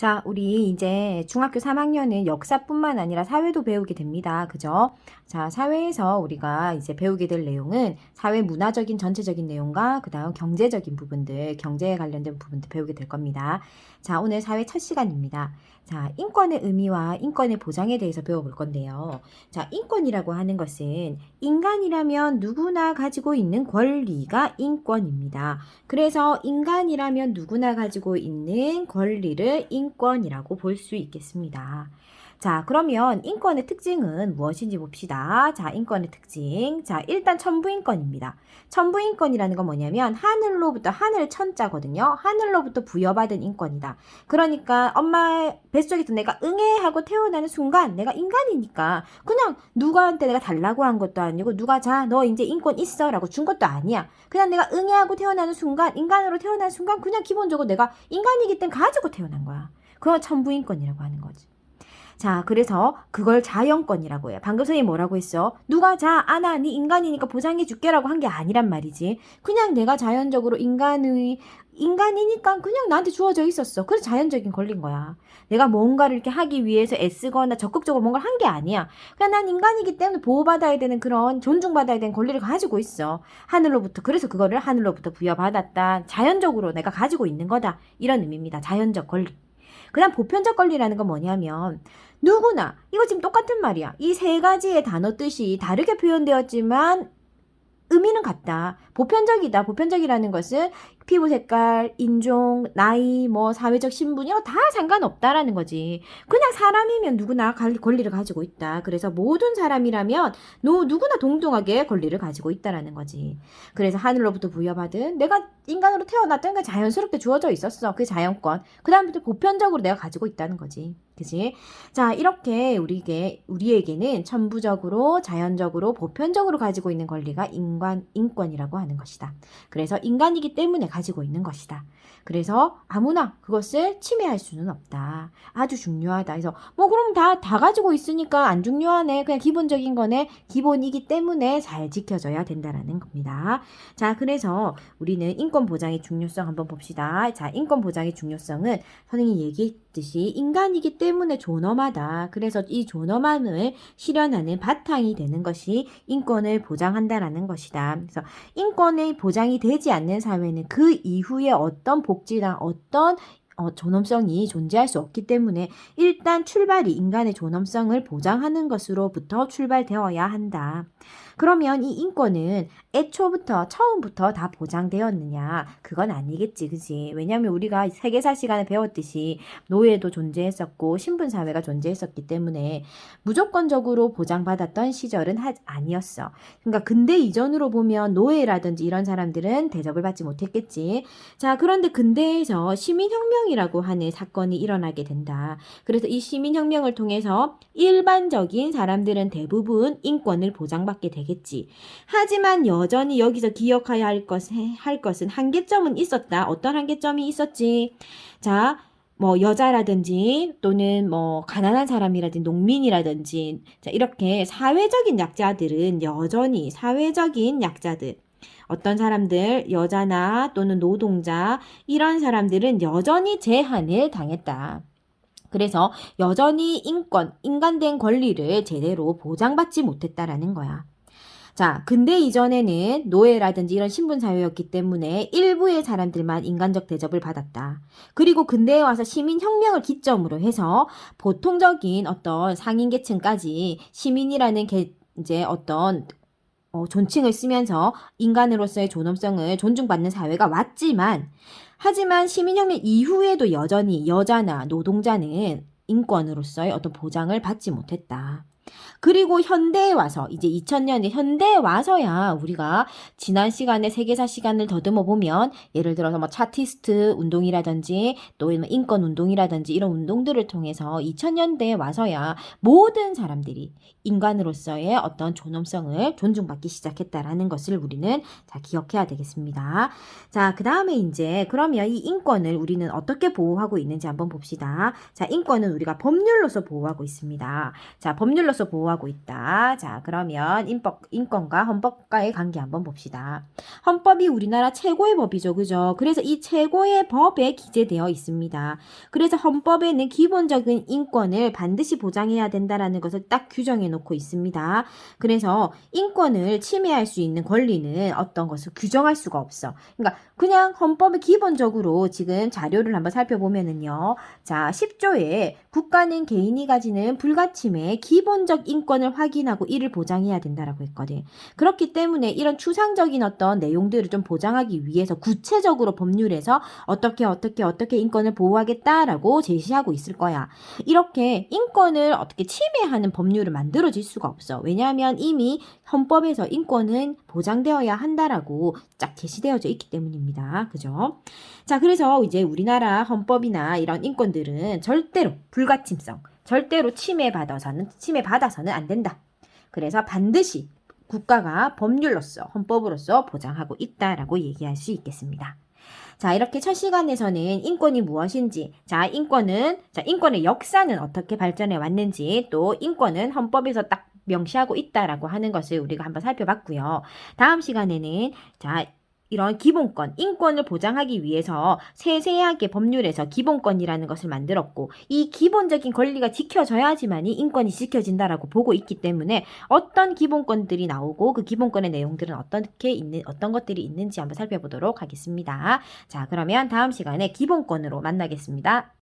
자, 우리 이제 중학교 3학년은 역사뿐만 아니라 사회도 배우게 됩니다. 그죠? 자, 사회에서 우리가 이제 배우게 될 내용은 사회 문화적인 전체적인 내용과 그 다음 경제적인 부분들, 경제에 관련된 부분들 배우게 될 겁니다. 자, 오늘 사회 첫 시간입니다. 자, 인권의 의미와 인권의 보장에 대해서 배워볼 건데요. 자, 인권이라고 하는 것은 인간이라면 누구나 가지고 있는 권리가 인권입니다. 그래서 인간이라면 누구나 가지고 있는 권리를 인권이라고 볼 수 있겠습니다. 자, 그러면 인권의 특징은 무엇인지 봅시다. 자, 인권의 특징. 자, 일단 천부인권입니다. 천부인권이라는 건 뭐냐면 하늘로부터, 하늘 천자거든요. 하늘로부터 부여받은 인권이다. 그러니까 엄마 뱃속에서 내가 응애 하고 태어나는 순간 내가 인간이니까 그냥 누구한테 내가 달라고 한 것도 아니고 누가 자, 너 이제 인권 있어 라고 준 것도 아니야. 그냥 내가 응애 하고 태어나는 순간, 인간으로 태어나는 순간 그냥 기본적으로 내가 인간이기 때문에 가지고 태어난 거야. 그건 천부인권이라고 하는 거지. 자, 그래서 그걸 자연권이라고 해요. 방금 선생님이 뭐라고 했어? 누가 자, 아나, 네 인간이니까 보장해 줄게라고 한 게 아니란 말이지. 그냥 내가 자연적으로 인간이니까 그냥 나한테 주어져 있었어. 그래서 자연적인 권리인 거야. 내가 뭔가를 이렇게 하기 위해서 애쓰거나 적극적으로 뭔가를 한 게 아니야. 그냥 난 인간이기 때문에 보호받아야 되는 그런 존중받아야 되는 권리를 가지고 있어. 하늘로부터. 그래서 그거를 하늘로부터 부여받았다. 자연적으로 내가 가지고 있는 거다. 이런 의미입니다. 자연적 권리. 그 다음 보편적 권리라는 건 뭐냐면 누구나 이거 지금 똑같은 말이야. 이 세 가지의 단어 뜻이 다르게 표현되었지만 의미는 같다. 보편적이다. 보편적이라는 것은 피부 색깔, 인종, 나이, 뭐 사회적 신분 이거 다 상관없다라는 거지. 그냥 사람이면 누구나 권리를 가지고 있다. 그래서 모든 사람이라면 누구나 동등하게 권리를 가지고 있다라는 거지. 그래서 하늘로부터 부여받은 내가 인간으로 태어났던 게 자연스럽게 주어져 있었어. 그게 자연권. 그 다음부터 보편적으로 내가 가지고 있다는 거지. 그치? 자, 이렇게 우리에게는 천부적으로, 자연적으로, 보편적으로 가지고 있는 권리가 인권이라고 하는 것이다. 그래서 인간이기 때문에 가지고 있는 것이다. 그래서 아무나 그것을 침해할 수는 없다. 아주 중요하다. 그래서 뭐 그럼 다 가지고 있으니까 안 중요하네. 그냥 기본적인 거네. 기본이기 때문에 잘 지켜져야 된다라는 겁니다. 자, 그래서 우리는 인권 보장의 중요성 한번 봅시다. 자, 인권 보장의 중요성은 선생님이 얘기했듯이 인간이기 때문에 존엄하다. 그래서 이 존엄함을 실현하는 바탕이 되는 것이 인권을 보장한다라는 것이다. 그래서 인권의 보장이 되지 않는 사회는 그 이후에 어떤 복지나 어떤 존엄성이 존재할 수 없기 때문에 일단 출발이 인간의 존엄성을 보장하는 것으로부터 출발되어야 한다. 그러면 이 인권은 애초부터 처음부터 다 보장되었느냐? 그건 아니겠지, 그지? 왜냐하면 우리가 세계사 시간에 배웠듯이 노예도 존재했었고 신분사회가 존재했었기 때문에 무조건적으로 보장받았던 시절은 아니었어. 그러니까 근대 이전으로 보면 노예라든지 이런 사람들은 대접을 받지 못했겠지. 자, 그런데 근대에서 시민혁명이라고 하는 사건이 일어나게 된다. 그래서 이 시민혁명을 통해서 일반적인 사람들은 대부분 인권을 보장받게 되겠지. 하지만 여전히 여기서 기억해야 할 것은 한계점은 있었다. 어떤 한계점이 있었지? 자, 뭐 여자라든지 또는 뭐 가난한 사람이라든지 농민이라든지 자, 이렇게 사회적인 약자들은 여전히 사회적인 약자들 어떤 사람들 여자나 또는 노동자 이런 사람들은 여전히 제한을 당했다. 그래서 여전히 인간된 권리를 제대로 보장받지 못했다라는 거야. 자, 근대 이전에는 노예라든지 이런 신분사회였기 때문에 일부의 사람들만 인간적 대접을 받았다. 그리고 근대에 와서 시민혁명을 기점으로 해서 보통적인 어떤 상인계층까지 시민이라는 이제 어떤 존칭을 쓰면서 인간으로서의 존엄성을 존중받는 사회가 왔지만 하지만 시민혁명 이후에도 여전히 여자나 노동자는 인권으로서의 어떤 보장을 받지 못했다. 그리고 현대에 와서 이제 2000년에 현대에 와서야 우리가 지난 시간에 세계사 시간을 더듬어 보면 예를 들어서 뭐 차티스트 운동이라든지 또 인권 운동이라든지 이런 운동들을 통해서 2000년대에 와서야 모든 사람들이 인간으로서의 어떤 존엄성을 존중받기 시작했다라는 것을 우리는 자 기억해야 되겠습니다. 자, 그다음에 이제 그러면 이 인권을 우리는 어떻게 보호하고 있는지 한번 봅시다. 자, 인권은 우리가 법률로서 보호하고 있습니다. 자, 법률로 법률로서 보호하고 있다. 자, 그러면 인권과 헌법과의 관계 한번 봅시다. 헌법이 우리나라 최고의 법이죠. 그죠? 그래서 이 최고의 법에 기재되어 있습니다. 그래서 헌법에는 기본적인 인권을 반드시 보장해야 된다라는 것을 딱 규정해 놓고 있습니다. 그래서 인권을 침해할 수 있는 권리는 어떤 것을 규정할 수가 없어. 그러니까 그냥 헌법의 기본적으로 지금 자료를 한번 살펴보면은요. 자, 10조에 국가는 개인이 가지는 불가침의 기본적 인권을 확인하고 이를 보장해야 된다라고 했거든. 그렇기 때문에 이런 추상적인 어떤 내용들을 좀 보장하기 위해서 구체적으로 법률에서 어떻게 인권을 보호하겠다라고 제시하고 있을 거야. 이렇게 인권을 어떻게 침해하는 법률을 만들어질 수가 없어. 왜냐하면 이미 헌법에서 인권은 보장되어야 한다라고 쫙 제시되어져 있기 때문입니다. 그죠? 자, 그래서 이제 우리나라 헌법이나 이런 인권들은 절대로 불가침성, 절대로 침해받아서는 안 된다. 그래서 반드시 국가가 법률로서, 헌법으로서 보장하고 있다라고 얘기할 수 있겠습니다. 자, 이렇게 첫 시간에서는 인권이 무엇인지, 인권의 역사는 어떻게 발전해 왔는지, 또 인권은 헌법에서 딱 명시하고 있다라고 하는 것을 우리가 한번 살펴봤고요. 다음 시간에는 이런 기본권, 인권을 보장하기 위해서 세세하게 법률에서 기본권이라는 것을 만들었고 이 기본적인 권리가 지켜져야지만이 인권이 지켜진다라고 보고 있기 때문에 어떤 기본권들이 나오고 그 기본권의 내용들은 어떤 것들이 있는지 한번 살펴보도록 하겠습니다. 자, 그러면 다음 시간에 기본권으로 만나겠습니다.